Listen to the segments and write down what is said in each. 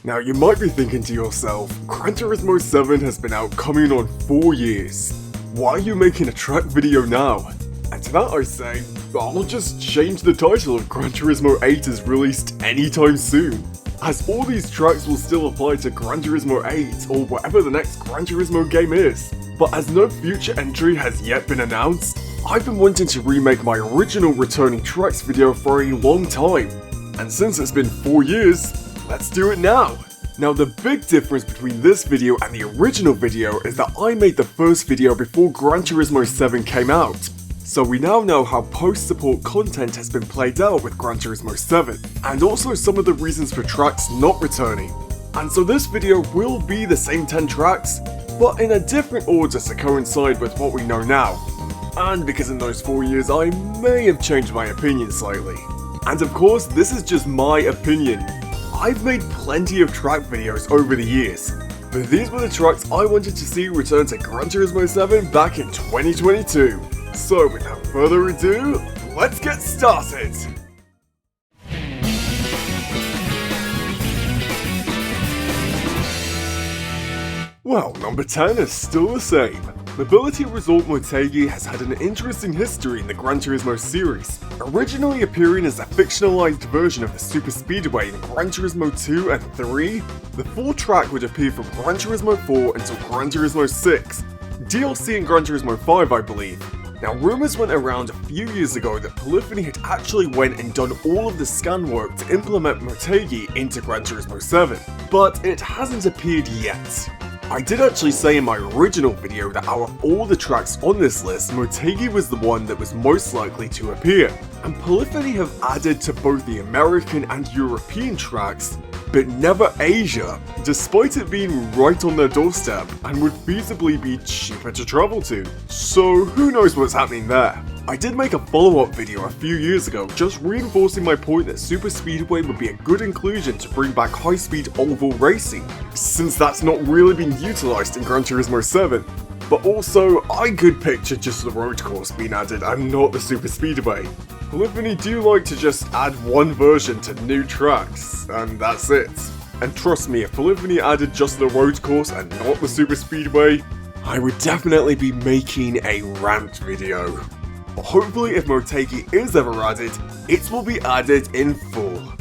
Now you might be thinking to yourself, Gran Turismo 7 has been out coming on 4 years. Why are you making a track video now? And to that I say, I'll just change the title if Gran Turismo 8 is released anytime soon, as all these tracks will still apply to Gran Turismo 8 or whatever the next Gran Turismo game is. But as no future entry has yet been announced, I've been wanting to remake my original returning tracks video for a long time. And since it's been 4 years, let's do it now! Now the big difference between this video and the original video is that I made the first video before Gran Turismo 7 came out. So we now know how post-support content has been played out with Gran Turismo 7, and also some of the reasons for tracks not returning. And so this video will be the same 10 tracks, but in a different order to coincide with what we know now. And because in those 4 years I may have changed my opinion slightly. And of course, this is just my opinion. I've made plenty of track videos over the years, but these were the tracks I wanted to see return to Gran Turismo 7 back in 2022. So without further ado, let's get started! Well, number 10 is still the same. Mobility Resort Motegi has had an interesting history in the Gran Turismo series, originally appearing as a fictionalized version of the Super Speedway in Gran Turismo 2 and 3. The full track would appear from Gran Turismo 4 until Gran Turismo 6, DLC in Gran Turismo 5 I believe. Now rumours went around a few years ago that Polyphony had actually went and done all of the scan work to implement Motegi into Gran Turismo 7, but it hasn't appeared yet. I did actually say in my original video that out of all the tracks on this list, Motegi was the one that was most likely to appear, and Polyphony have added to both the American and European tracks, but never Asia, despite it being right on their doorstep and would feasibly be cheaper to travel to. So who knows what's happening there. I did make a follow-up video a few years ago just reinforcing my point that Super Speedway would be a good inclusion to bring back high-speed oval racing, since that's not really been utilised in Gran Turismo 7. But also, I could picture just the road course being added and not the Super Speedway. Polyphony do like to just add one version to new tracks, and that's it. And trust me, if Polyphony added just the road course and not the Super Speedway, I would definitely be making a rant video. But hopefully if Motegi is ever added, it will be added in full.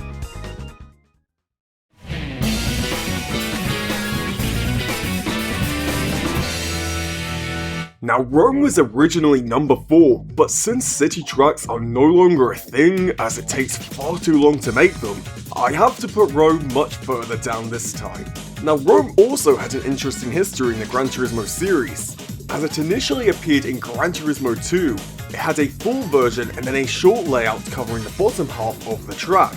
Now Rome was originally number 4, but since city tracks are no longer a thing as it takes far too long to make them, I have to put Rome much further down this time. Now Rome also had an interesting history in the Gran Turismo series, as it initially appeared in Gran Turismo 2. It had a full version and then a short layout covering the bottom half of the track,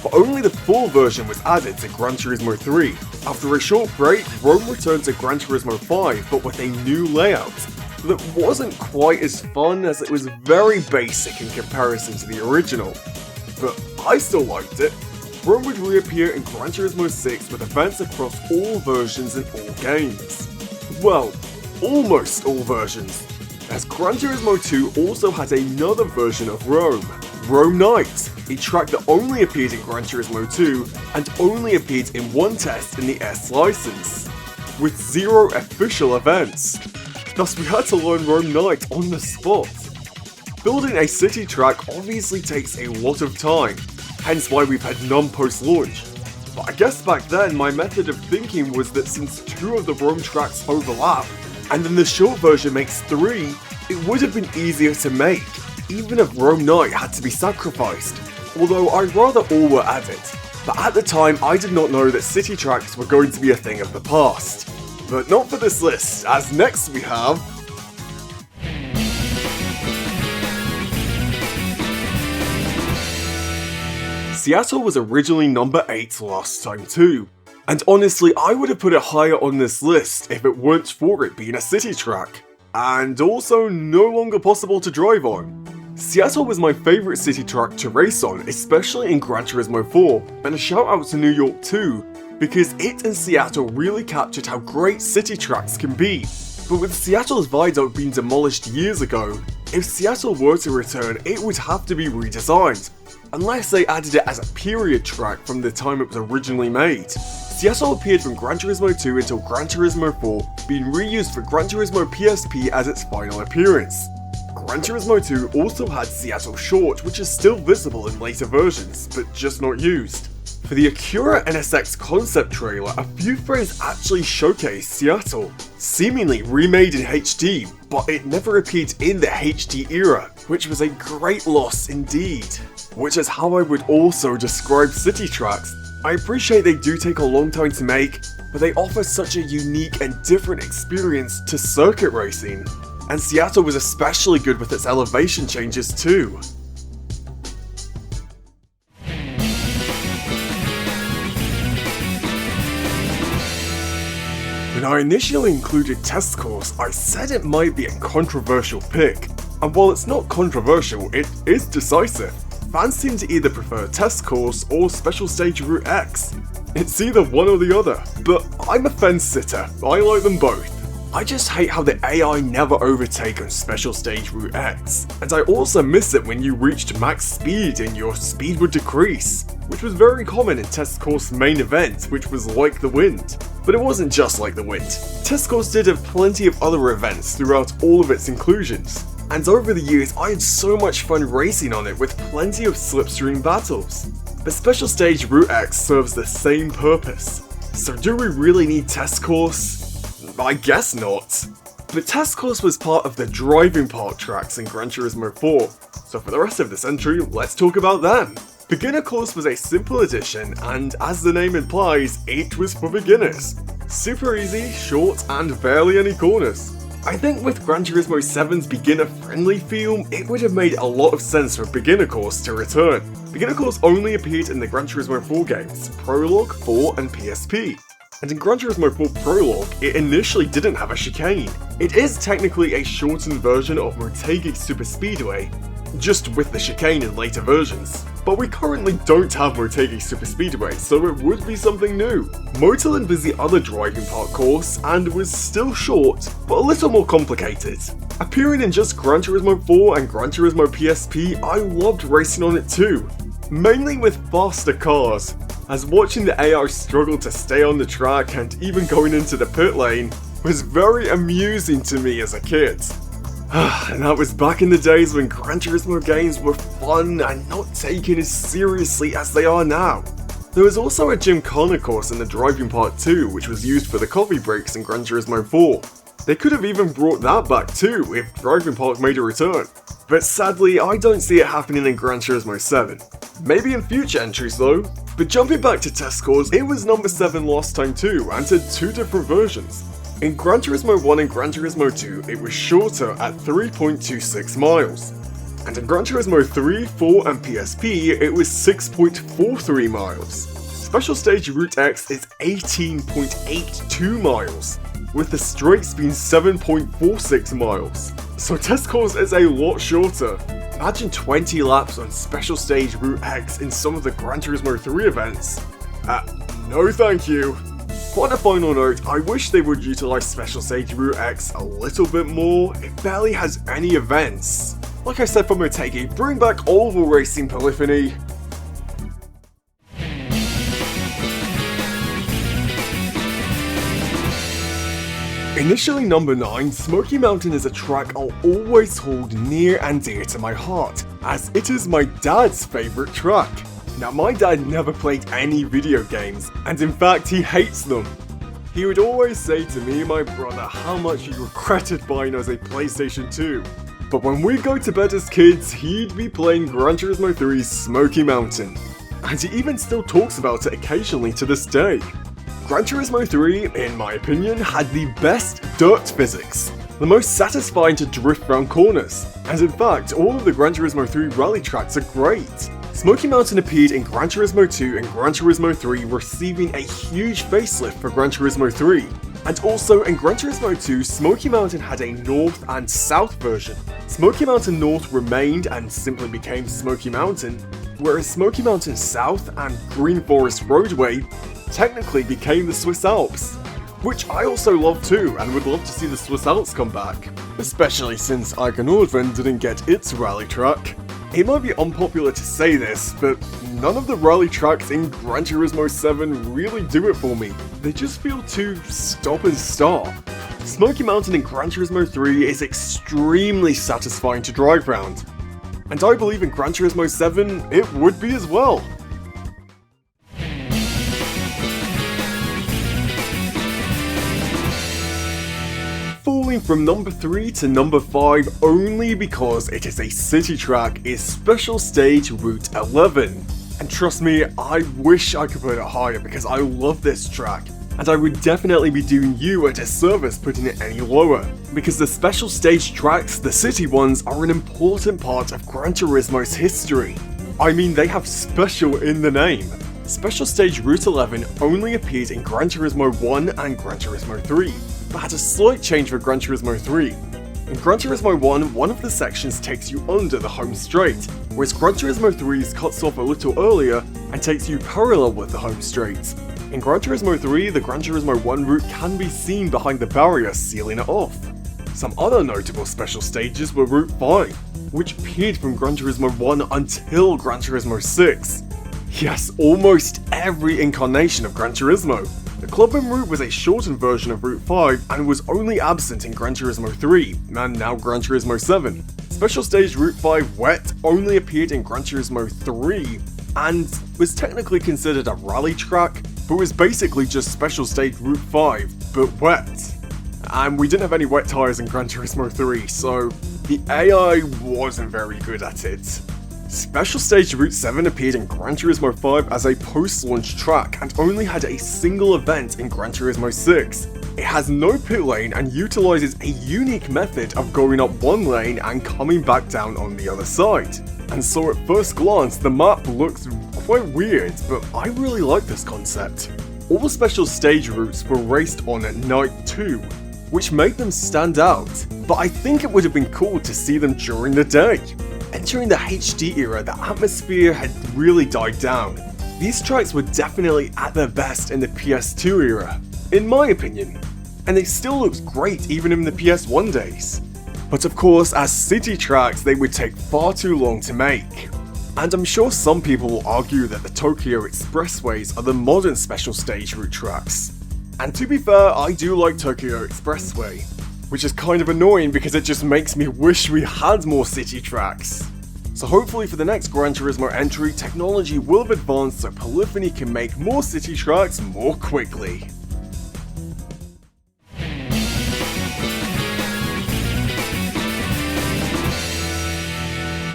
but only the full version was added to Gran Turismo 3. After a short break, Rome returned to Gran Turismo 5 but with a new layout that wasn't quite as fun as it was very basic in comparison to the original, but I still liked it. Rome would reappear in Gran Turismo 6 with events across all versions in all games. Well, almost all versions, as Gran Turismo 2 also had another version of Rome, Rome Night, a track that only appeared in Gran Turismo 2 and only appeared in one test in the S license, with 0 official events. Thus we had to learn Rome Night on the spot. Building a city track obviously takes a lot of time, hence why we've had none post-launch. But I guess back then my method of thinking was that since 2 of the Rome tracks overlap, and then the short version makes 3, it would have been easier to make, even if Rome Night had to be sacrificed, although I'd rather all were added. But at the time I did not know that city tracks were going to be a thing of the past. But not for this list, as next we have... Seattle was originally number 8 last time too, and honestly I would have put it higher on this list if it weren't for it being a city track, and also no longer possible to drive on. Seattle was my favourite city track to race on, especially in Gran Turismo 4, and a shout out to New York too, because it and Seattle really captured how great city tracks can be. But with Seattle's viaduct being demolished years ago, if Seattle were to return, it would have to be redesigned, unless they added it as a period track from the time it was originally made. Seattle appeared from Gran Turismo 2 until Gran Turismo 4, being reused for Gran Turismo PSP as its final appearance. Gran Turismo 2 also had Seattle Short, which is still visible in later versions, but just not used. For the Acura NSX concept trailer, a few frames actually showcased Seattle, seemingly remade in HD, but it never appeared in the HD era, which was a great loss indeed. Which is how I would also describe city tracks. I appreciate they do take a long time to make, but they offer such a unique and different experience to circuit racing. And Seattle was especially good with its elevation changes too. When I initially included Test Course, I said it might be a controversial pick, and while it's not controversial, it is decisive. Fans seem to either prefer Test Course or Special Stage Route X. It's either one or the other, but I'm a fence sitter, I like them both. I just hate how the AI never overtake on Special Stage Route X, and I also miss it when you reached max speed and your speed would decrease, which was very common in Test Course's main event, which was Like the Wind. But it wasn't just Like the Wind. Test Course did have plenty of other events throughout all of its inclusions, and over the years I had so much fun racing on it with plenty of slipstream battles. But Special Stage Route X serves the same purpose. So do we really need Test Course? I guess not. But Test Course was part of the driving park tracks in Gran Turismo 4, so for the rest of this entry, let's talk about them. Beginner Course was a simple addition, and as the name implies, it was for beginners. Super easy, short, and barely any corners. I think with Gran Turismo 7's beginner-friendly feel, it would have made a lot of sense for Beginner Course to return. Beginner Course only appeared in the Gran Turismo 4 games, Prologue, 4, and PSP. And in Gran Turismo 4 Prologue, it initially didn't have a chicane. It is technically a shortened version of Motegi Super Speedway, just with the chicane in later versions. But we currently don't have Motegi Super Speedway, so it would be something new. Motorland was the other driving park course, and was still short, but a little more complicated. Appearing in just Gran Turismo 4 and Gran Turismo PSP, I loved racing on it too. Mainly with faster cars, as watching the AI struggle to stay on the track and even going into the pit lane was very amusing to me as a kid. And that was back in the days when Gran Turismo games were fun and not taken as seriously as they are now. There was also a Gymkhana course in the driving park too, which was used for the coffee breaks in Gran Turismo 4. They could have even brought that back too if Driving Park made a return. But sadly, I don't see it happening in Gran Turismo 7. Maybe in future entries though. But jumping back to Test Course, it was number 7 last time too, and had 2 different versions. In Gran Turismo 1 and Gran Turismo 2, it was shorter at 3.26 miles. And in Gran Turismo 3, 4 and PSP, it was 6.43 miles. Special Stage Route X is 18.82 miles, with the straights being 7.46 miles. So Test Course is a lot shorter. Imagine 20 laps on Special Stage Route X in some of the Gran Turismo 3 events. No thank you. On a final note, I wish they would utilise Special Stage Route X a little bit more. It barely has any events. Like I said for Motegi, bring back oval racing, Polyphony. Initially number 9, Smoky Mountain is a track I'll always hold near and dear to my heart, as it is my dad's favourite track. Now my dad never played any video games, and in fact he hates them. He would always say to me and my brother how much he regretted buying us a PlayStation 2. But when we'd go to bed as kids, he'd be playing Gran Turismo 3's Smoky Mountain. And he even still talks about it occasionally to this day. Gran Turismo 3, in my opinion, had the best dirt physics, the most satisfying to drift round corners, and in fact, all of the Gran Turismo 3 rally tracks are great. Smoky Mountain appeared in Gran Turismo 2 and Gran Turismo 3, receiving a huge facelift for Gran Turismo 3. And also in Gran Turismo 2, Smoky Mountain had a North and South version. Smoky Mountain North remained and simply became Smoky Mountain, whereas Smoky Mountain South and Green Forest Roadway technically became the Swiss Alps, which I also love too and would love to see the Swiss Alps come back, especially since Eikenordven didn't get its rally track. It might be unpopular to say this, but none of the rally tracks in Gran Turismo 7 really do it for me. They just feel too stop and start. Smoky Mountain in Gran Turismo 3 is extremely satisfying to drive around, and I believe in Gran Turismo 7 it would be as well. Falling from number 3 to number 5 only because it is a city track is Special Stage Route 11. And trust me, I wish I could put it higher because I love this track, and I would definitely be doing you a disservice putting it any lower, because the special stage tracks, the city ones, are an important part of Gran Turismo's history. I mean, they have special in the name. Special Stage Route 11 only appeared in Gran Turismo 1 and Gran Turismo 3, but had a slight change for Gran Turismo 3. In Gran Turismo 1, one of the sections takes you under the home straight, whereas Gran Turismo 3's cuts off a little earlier and takes you parallel with the home straight. In Gran Turismo 3, the Gran Turismo 1 route can be seen behind the barrier sealing it off. Some other notable special stages were Route 5, which appeared from Gran Turismo 1 until Gran Turismo 6. Yes, almost every incarnation of Gran Turismo. The Clubman route was a shortened version of Route 5 and was only absent in Gran Turismo 3, and now Gran Turismo 7. Special Stage Route 5 Wet only appeared in Gran Turismo 3, and was technically considered a rally track, but was basically just Special Stage Route 5, but wet. And we didn't have any wet tyres in Gran Turismo 3, so the AI wasn't very good at it. Special Stage Route 7 appeared in Gran Turismo 5 as a post-launch track and only had a single event in Gran Turismo 6. It has no pit lane and utilises a unique method of going up one lane and coming back down on the other side. And so at first glance the map looks quite weird, but I really like this concept. All the special stage routes were raced on Night 2, which made them stand out, but I think it would have been cool to see them during the day. Entering the HD era, the atmosphere had really died down. These tracks were definitely at their best in the PS2 era, in my opinion, and they still looked great even in the PS1 days. But of course, as city tracks, they would take far too long to make. And I'm sure some people will argue that the Tokyo Expressways are the modern special stage route tracks. And to be fair, I do like Tokyo Expressway, which is kind of annoying because it just makes me wish we had more city tracks. So hopefully for the next Gran Turismo entry, technology will have advanced so Polyphony can make more city tracks more quickly.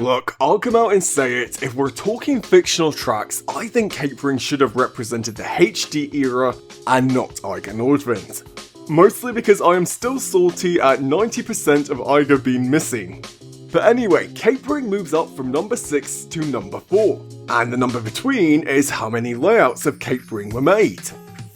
Look, I'll come out and say it, if we're talking fictional tracks, I think Capering should have represented the HD era and not Eiger Nordwind. Mostly because I am still salty at 90% of Eiger being missing. But anyway, Capering moves up from number 6 to number 4, and the number between is how many layouts of Capering were made.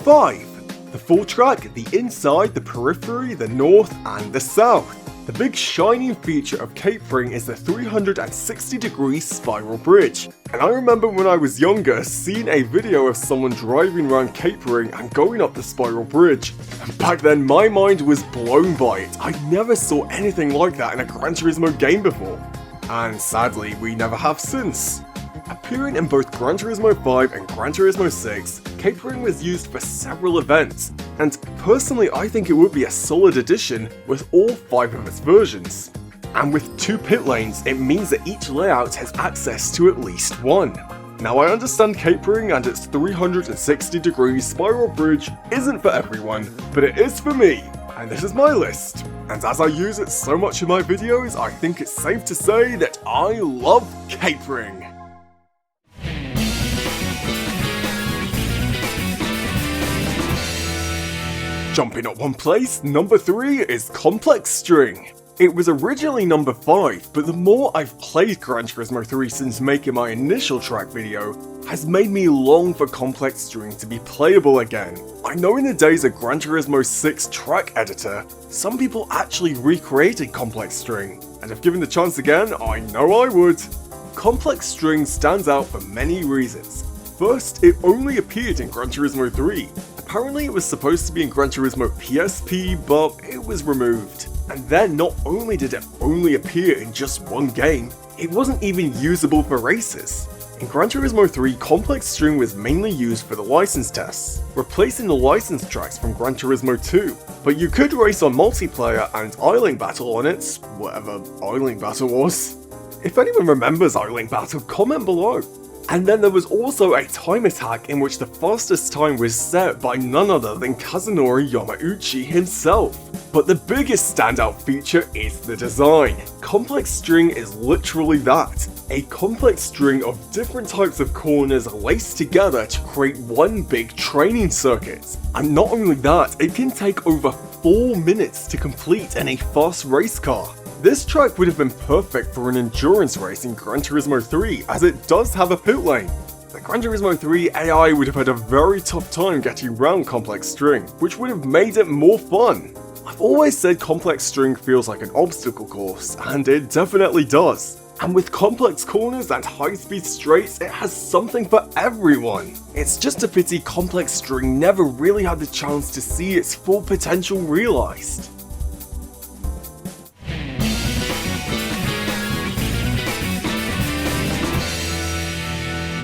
5. The full track, the inside, the periphery, the north, and the south. The big shining feature of Capering is the 360-degree spiral bridge, and I remember when I was younger seeing a video of someone driving around Capering and going up the spiral bridge, and back then my mind was blown by it. I never saw anything like that in a Gran Turismo game before, and sadly we never have since. Appearing in both Gran Turismo 5 and Gran Turismo 6, Capering was used for several events, and personally I think it would be a solid addition with all 5 of its versions. And with 2 pit lanes, it means that each layout has access to at least one. Now I understand Capering and its 360-degree spiral bridge isn't for everyone, but it is for me, and this is my list. And as I use it so much in my videos, I think it's safe to say that I love Capering. Jumping up one place, number 3 is Complex String. It was originally number 5, but the more I've played Gran Turismo 3 since making my initial track video, has made me long for Complex String to be playable again. I know in the days of Gran Turismo 6 track editor, some people actually recreated Complex String, and if given the chance again, I know I would. Complex String stands out for many reasons. First, it only appeared in Gran Turismo 3. Apparently it was supposed to be in Gran Turismo PSP, but it was removed. And then not only did it only appear in just one game, It wasn't even usable for races. In Gran Turismo 3, complex string was mainly used for the license tests, replacing the license tracks from Gran Turismo 2. But you could race on multiplayer and Island Battle on it, whatever Island Battle was. If anyone remembers Island Battle, comment below. And then there was also a time attack in which the fastest time was set by none other than Kazunori Yamauchi himself. But the biggest standout feature is the design. Complex string is literally that. A complex string of different types of corners laced together to create one big training circuit. And not only that, it can take over 4 minutes to complete in a fast race car. This track would have been perfect for an endurance race in Gran Turismo 3, as it does have a pit lane. The Gran Turismo 3 AI would have had a very tough time getting around complex string, which would have made it more fun. I've always said complex string feels like an obstacle course, and it definitely does. And with complex corners and high-speed straights, it has something for everyone. It's just a pity complex string never really had the chance to see its full potential realized.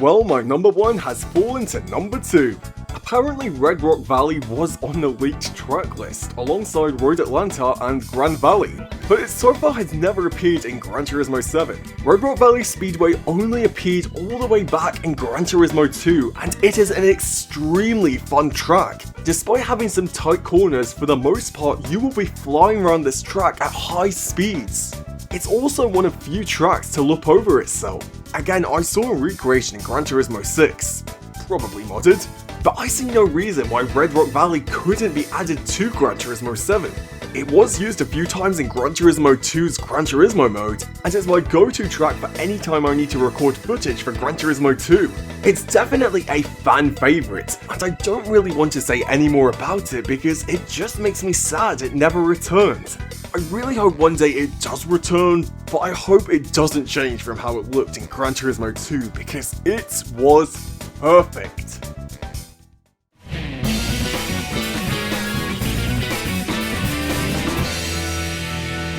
Well, my number 1 has fallen to number 2. Apparently Red Rock Valley was on the leaked track list, alongside Road Atlanta and Grand Valley, but it so far has never appeared in Gran Turismo 7. Red Rock Valley Speedway only appeared all the way back in Gran Turismo 2, and it is an extremely fun track. Despite having some tight corners, for the most part you will be flying around this track at high speeds. It's also one of few tracks to loop over itself. Again, I saw a recreation in Gran Turismo 6, probably modded, but I see no reason why Red Rock Valley couldn't be added to Gran Turismo 7. It was used a few times in Gran Turismo 2's Gran Turismo mode, and it's my go-to track for any time I need to record footage for Gran Turismo 2. It's definitely a fan favourite, and I don't really want to say any more about it because it just makes me sad it never returned. I really hope one day it does return, but I hope it doesn't change from how it looked in Gran Turismo 2 because it was perfect.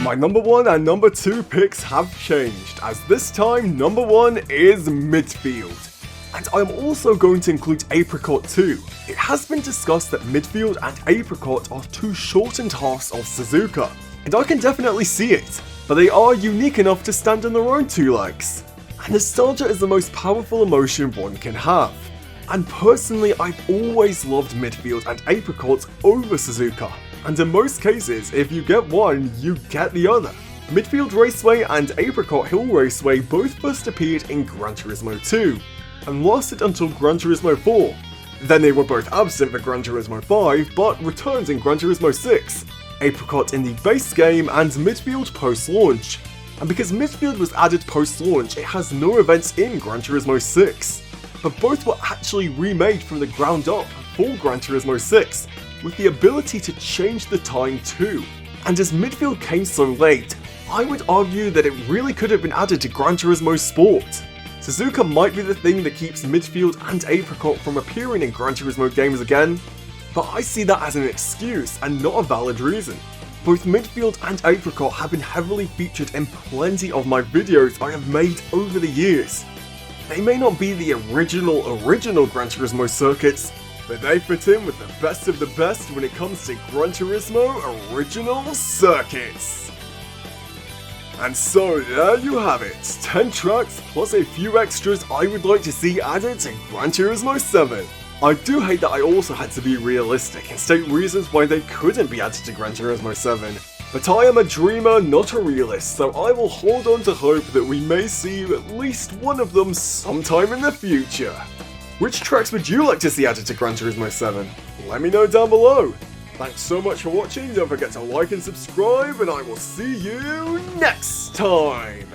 My number 1 and number 2 picks have changed, as this time number 1 is Midfield. And I'm also going to include Apricot too. It has been discussed that Midfield and Apricot are two shortened halves of Suzuka, and I can definitely see it, but they are unique enough to stand on their own 2 legs. And nostalgia is the most powerful emotion one can have. And personally, I've always loved Midfield and Apricot over Suzuka. And in most cases, if you get one, you get the other. Midfield Raceway and Apricot Hill Raceway both first appeared in Gran Turismo 2, and lasted until Gran Turismo 4. Then they were both absent for Gran Turismo 5, but returned in Gran Turismo 6. Apricot in the base game and Midfield post-launch. And because Midfield was added post-launch, it has no events in Gran Turismo 6. But both were actually remade from the ground up for Gran Turismo 6, with the ability to change the time too. And as Midfield came so late, I would argue that it really could have been added to Gran Turismo Sport. Suzuka might be the thing that keeps Midfield and Apricot from appearing in Gran Turismo games again, but I see that as an excuse and not a valid reason. Both Midfield and Apricot have been heavily featured in plenty of my videos I have made over the years. They may not be the original Gran Turismo circuits, but they fit in with the best of the best when it comes to Gran Turismo original circuits. And so there you have it, 10 tracks plus a few extras I would like to see added to Gran Turismo 7. I do hate that I also had to be realistic and state reasons why they couldn't be added to Gran Turismo 7, but I am a dreamer, not a realist, so I will hold on to hope that we may see at least one of them sometime in the future. Which tracks would you like to see added to Gran Turismo 7? Let me know down below. Thanks so much for watching, don't forget to like and subscribe, and I will see you next time!